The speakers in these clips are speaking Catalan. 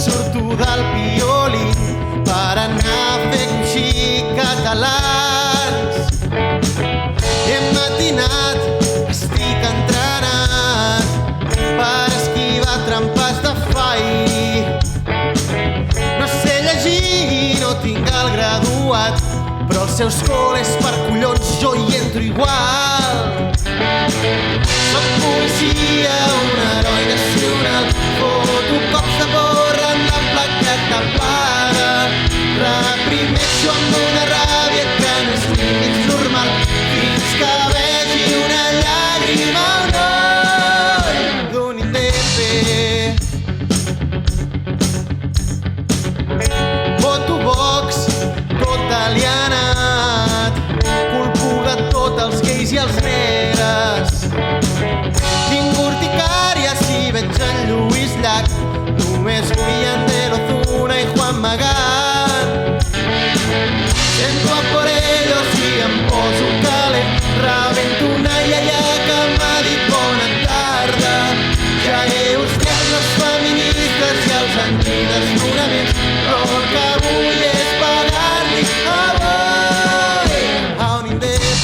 surto del Pioli per anar a fer coixí catalans. He matinat, estic entrenat per esquivar trampes de fai. No sé llegir, no tinc el graduat, però els seus col·les per collons jo hi entro igual. Soc policia, un heroi nacional, foto cops de porra amb la placa tapada. Reprimeixo amb una ràbia que no és gens normal, fins que vegi una llàgrima al moll d'un INDEP. Voto Vox, tot alienat, culpo de tot els gais i els negres. Tinc urticària si veig en Lluís Llach, només vull en De l'Ozuna i Juan Magán. Sento a por ellos i em poso calent, rebento una iaia que m'ha dit bona tarda. Ja he hostiat les feministes i els antidesnonaments, però el que vull és pagar-li avui a un INDEP.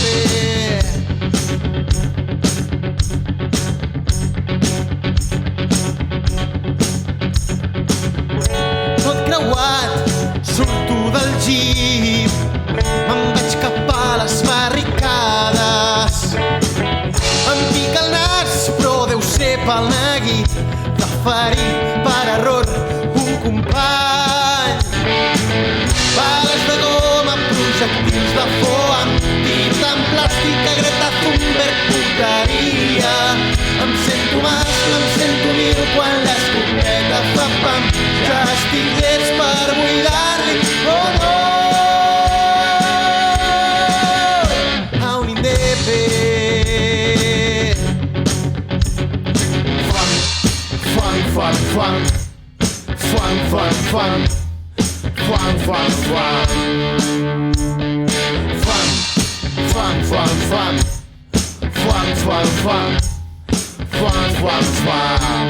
Tot creuat, surto del jeep, me'n vaig cap a les barricades. Em pica el nas, però deu ser pel neguit de ferir per error un company. Bales de goma, projectils de foam, tinta en plàstica, Greta Thunberg, puteria. Em sento mascle, em sento mil quan l'escopeta fa pam. Ja estic llest per buidar-li a un INDEP. Fang, fang, fang, fang, fang, fang, fang, fang, fang, fang, fang, fang, fang, fang, fang, fang, fang, fang, fang.